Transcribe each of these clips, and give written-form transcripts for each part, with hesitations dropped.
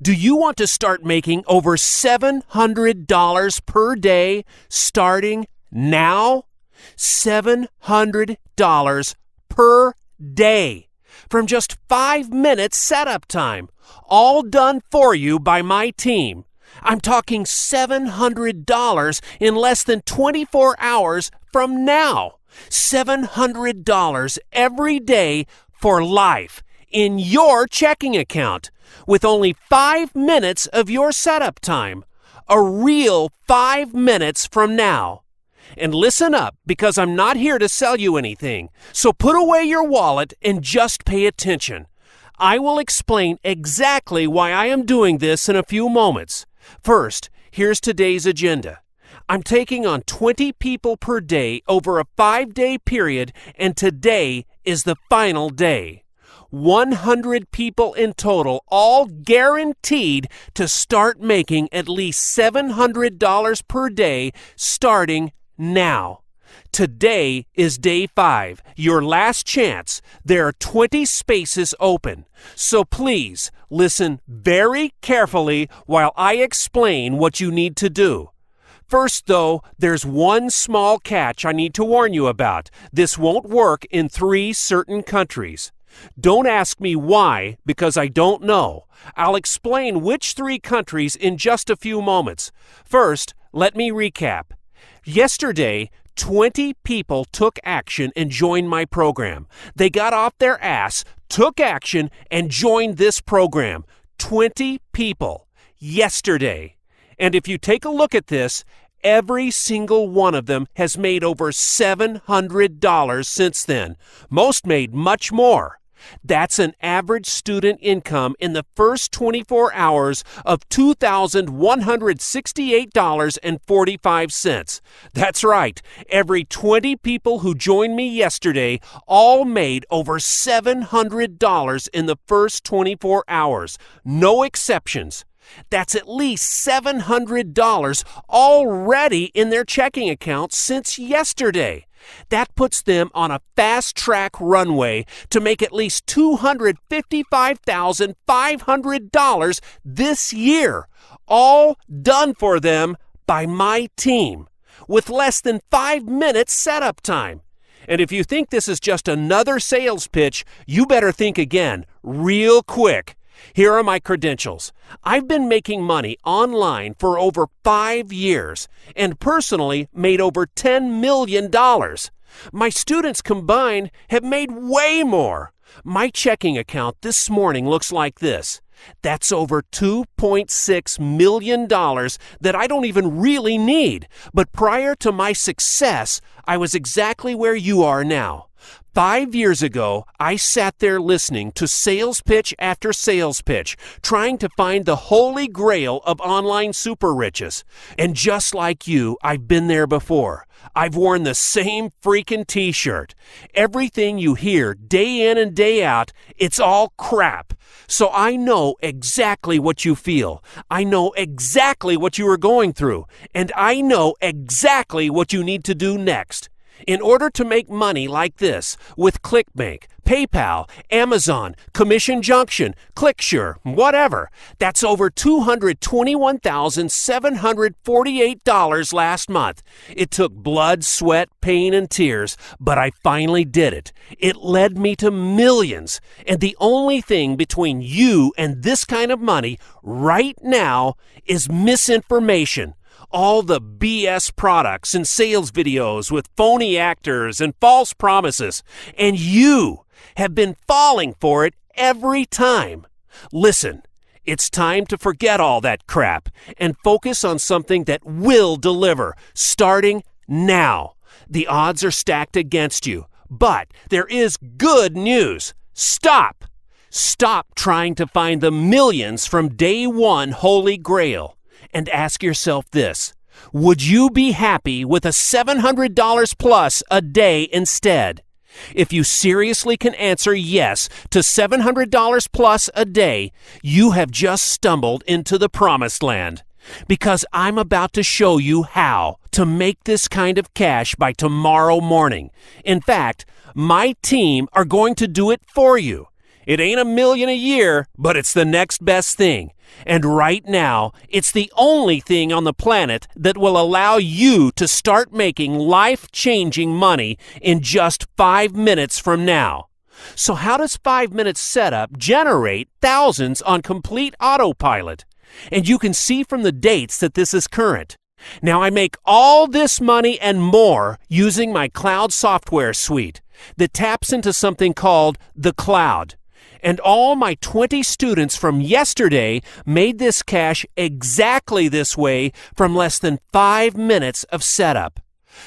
Do you want to start making over $700 per day starting now? $700 per day from just 5 minutes setup time, all done for you by my team. I'm talking $700 in less than 24 hours from now. $700 every day for life in your checking account with only 5 minutes of your setup time. A real 5 minutes from now. And listen up, because I'm not here to sell you anything. So put away your wallet and just pay attention. I will explain exactly why I am doing this in a few moments. First, here's today's agenda. I'm taking on 20 people per day over a 5-day period, and today is the final day. 100 people in total, all guaranteed to start making at least $700 per day starting now. Today is day 5, your last chance. There are 20 spaces open. So please listen very carefully while I explain what you need to do. First, though, there's one small catch I need to warn you about. This won't work in 3 certain countries. Don't ask me why, because I don't know. I'll explain which 3 countries in just a few moments. First, let me recap. Yesterday, 20 people took action and joined my program. They got off their ass, took action, and joined this program. 20 people yesterday. And if you take a look at this, every single one of them has made over $700 since then. Most made much more. That's an average student income in the first 24 hours of $2,168.45. That's right. Every 20 people who joined me yesterday all made over $700 in the first 24 hours. No exceptions. That's at least $700 already in their checking account since yesterday. That puts them on a fast-track runway to make at least $255,500 this year, all done for them by my team, with less than 5 minutes setup time. And if you think this is just another sales pitch, you better think again, real quick. Here are my credentials. I've been making money online for over 5 years and personally made over $10 million. My students combined have made way more. My checking account this morning looks like this. That's over $2.6 million that I don't even really need. But prior to my success, I was exactly where you are now. 5 years ago, I sat there listening to sales pitch after sales pitch, trying to find the holy grail of online super riches. And just like you, I've been there before. I've worn the same freaking t-shirt. Everything you hear day in and day out, it's all crap. So I know exactly what you feel. I know exactly what you are going through. And I know exactly what you need to do next. In order to make money like this with ClickBank, PayPal, Amazon, Commission Junction, ClickSure, whatever, that's over $221,748 last month. It took blood, sweat, pain, and tears, but I finally did it. It led me to millions. And the only thing between you and this kind of money right now is misinformation. All the BS products and sales videos with phony actors and false promises, and you have been falling for it every time. Listen, it's time to forget all that crap and focus on something that will deliver, starting now. The odds are stacked against you, but there is good news. Stop! Stop trying to find the millions from day one Holy Grail. And ask yourself this, would you be happy with a $700 plus a day instead? If you seriously can answer yes to $700 plus a day, you have just stumbled into the promised land. Because I'm about to show you how to make this kind of cash by tomorrow morning. In fact, my team are going to do it for you. It ain't a million a year, but it's the next best thing. And right now, it's the only thing on the planet that will allow you to start making life-changing money in just 5 minutes from now. So how does 5 minutes setup generate thousands on complete autopilot? And you can see from the dates that this is current. Now, I make all this money and more using my cloud software suite that taps into something called the cloud. And all my 20 students from yesterday made this cash exactly this way from less than 5 minutes of setup.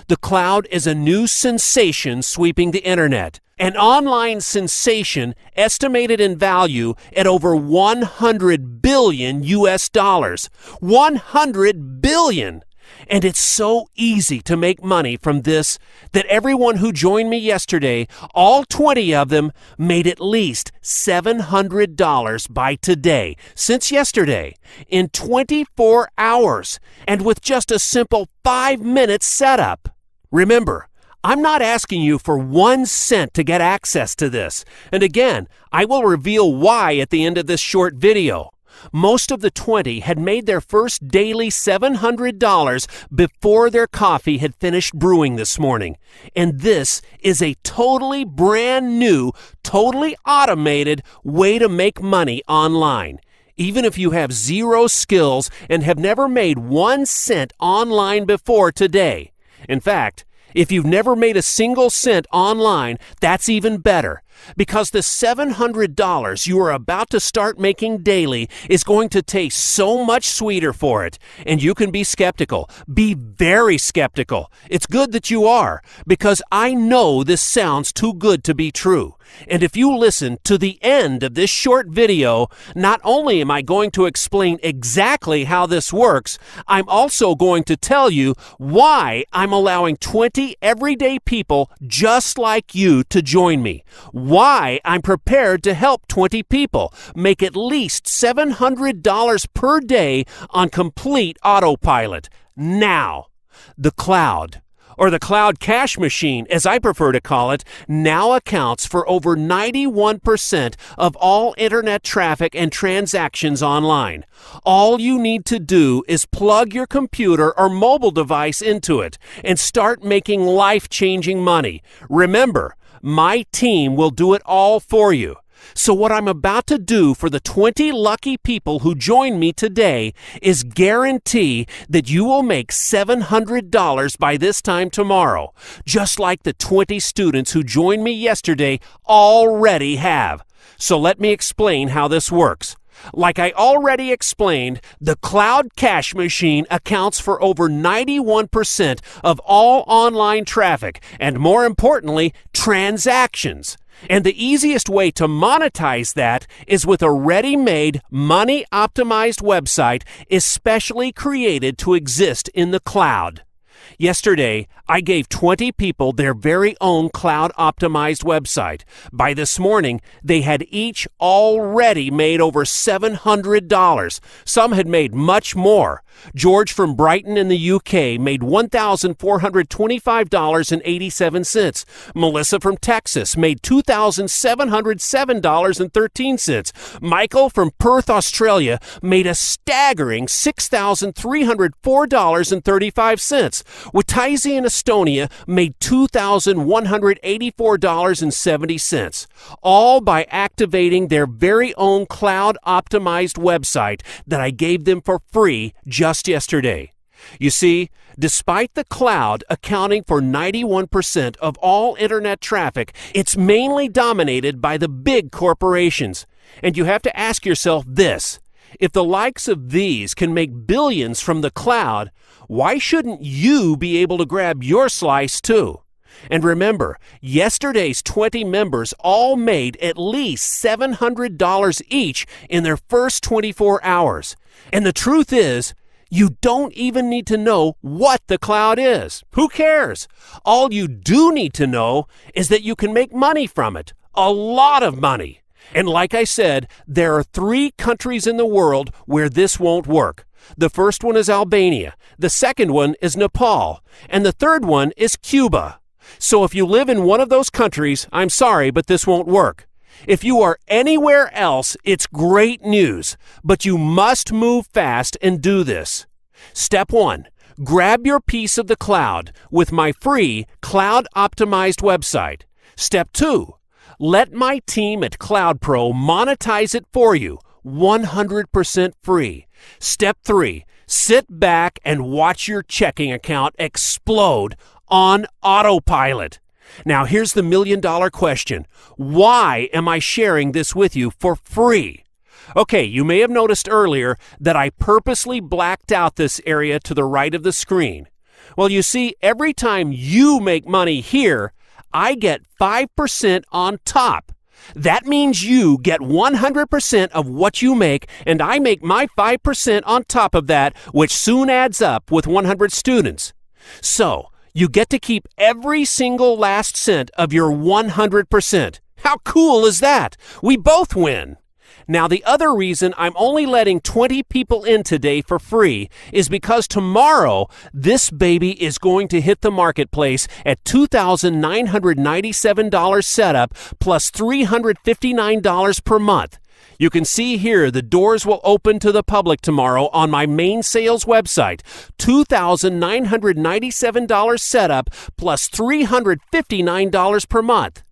The cloud is a new sensation sweeping the internet. An online sensation estimated in value at over 100 billion US dollars. 100 billion! And it's so easy to make money from this that everyone who joined me yesterday, all 20 of them, made at least $700 by today, since yesterday, in 24 hours, and with just a simple 5-minute setup. Remember, I'm not asking you for 1 cent to get access to this. And again, I will reveal why at the end of this short video. Most of the 20 had made their first daily $700 before their coffee had finished brewing this morning. And this is a totally brand new, totally automated way to make money online. Even if you have 0 skills and have never made 1 cent online before today. In fact, if you've never made a single cent online, that's even better, because the $700 you are about to start making daily is going to taste so much sweeter for it. And you can be skeptical. Be very skeptical. It's good that you are, because I know this sounds too good to be true. And if you listen to the end of this short video, not only am I going to explain exactly how this works, I'm also going to tell you why I'm allowing 20 everyday people just like you to join me. Why I'm prepared to help 20 people make at least $700 per day on complete autopilot. Now, the cloud, or the cloud cash machine, as I prefer to call it, now accounts for over 91% of all internet traffic and transactions online. All you need to do is plug your computer or mobile device into it and start making life-changing money. Remember, my team will do it all for you. So what I'm about to do for the 20 lucky people who join me today is guarantee that you will make $700 by this time tomorrow, just like the 20 students who joined me yesterday already have. So let me explain how this works. Like I already explained, the cloud cash machine accounts for over 91% of all online traffic and, more importantly, transactions. And the easiest way to monetize that is with a ready-made, money-optimized website especially created to exist in the cloud. Yesterday, I gave 20 people their very own cloud-optimized website. By this morning, they had each already made over $700. Some had made much more. George from Brighton in the UK made $1,425.87. Melissa from Texas made $2,707.13. Michael from Perth, Australia made a staggering $6,304.35. Wataisi in Estonia made $2,184.70, all by activating their very own cloud-optimized website that I gave them for free just yesterday. You see, despite the cloud accounting for 91% of all internet traffic, it's mainly dominated by the big corporations. And you have to ask yourself this: if the likes of these can make billions from the cloud, why shouldn't you be able to grab your slice too? And remember, yesterday's 20 members all made at least $700 each in their first 24 hours. And the truth is, you don't even need to know what the cloud is. Who cares? All you do need to know is that you can make money from it. A lot of money. And like I said, there are 3 countries in the world where this won't work. The first one is Albania, the second one is Nepal, and the third one is Cuba. So if you live in one of those countries, I'm sorry, but this won't work. If you are anywhere else, it's great news, but you must move fast and do this. Step 1. Grab your piece of the cloud with my free Cloud Optimized website. Step 2. Let my team at CloudPro monetize it for you, 100% free. Step 3. Sit back and watch your checking account explode on autopilot. Now here's the million-dollar question. Why am I sharing this with you for free? Okay, you may have noticed earlier that I purposely blacked out this area to the right of the screen. Well, you see, every time you make money here, I get 5% on top. That means you get 100% of what you make, and I make my 5% on top of that, which soon adds up with 100 students. So, you get to keep every single last cent of your 100%. How cool is that? We both win. Now, the other reason I'm only letting 20 people in today for free is because tomorrow this baby is going to hit the marketplace at $2,997 setup plus $359 per month. You can see here the doors will open to the public tomorrow on my main sales website. $2,997 setup plus $359 per month.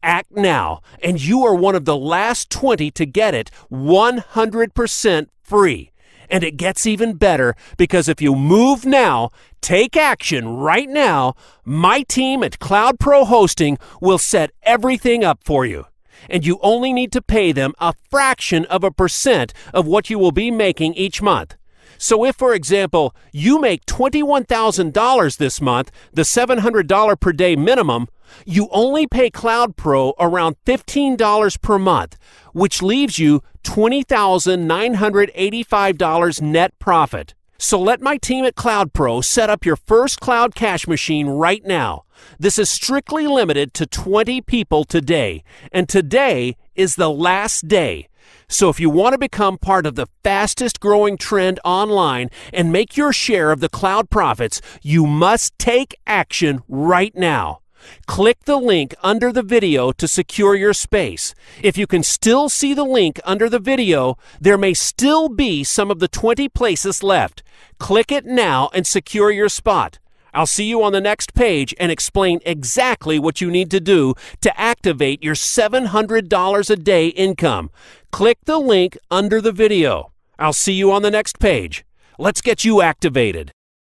Act now, and you are one of the last 20 to get it 100% free. And it gets even better because if you move now, take action right now, my team at CloudPro Hosting will set everything up for you. And you only need to pay them a fraction of a percent of what you will be making each month. So if, for example, you make $21,000 this month, the $700 per day minimum, you only pay CloudPro around $15 per month, which leaves you $20,985 net profit. So let my team at CloudPro set up your first cloud cash machine right now. This is strictly limited to 20 people today, and today is the last day. So if you want to become part of the fastest growing trend online and make your share of the cloud profits, you must take action right now. Click the link under the video to secure your space. If you can still see the link under the video, there may still be some of the 20 places left. Click it now and secure your spot. I'll see you on the next page and explain exactly what you need to do to activate your $700 a day income. Click the link under the video. I'll see you on the next page. Let's get you activated.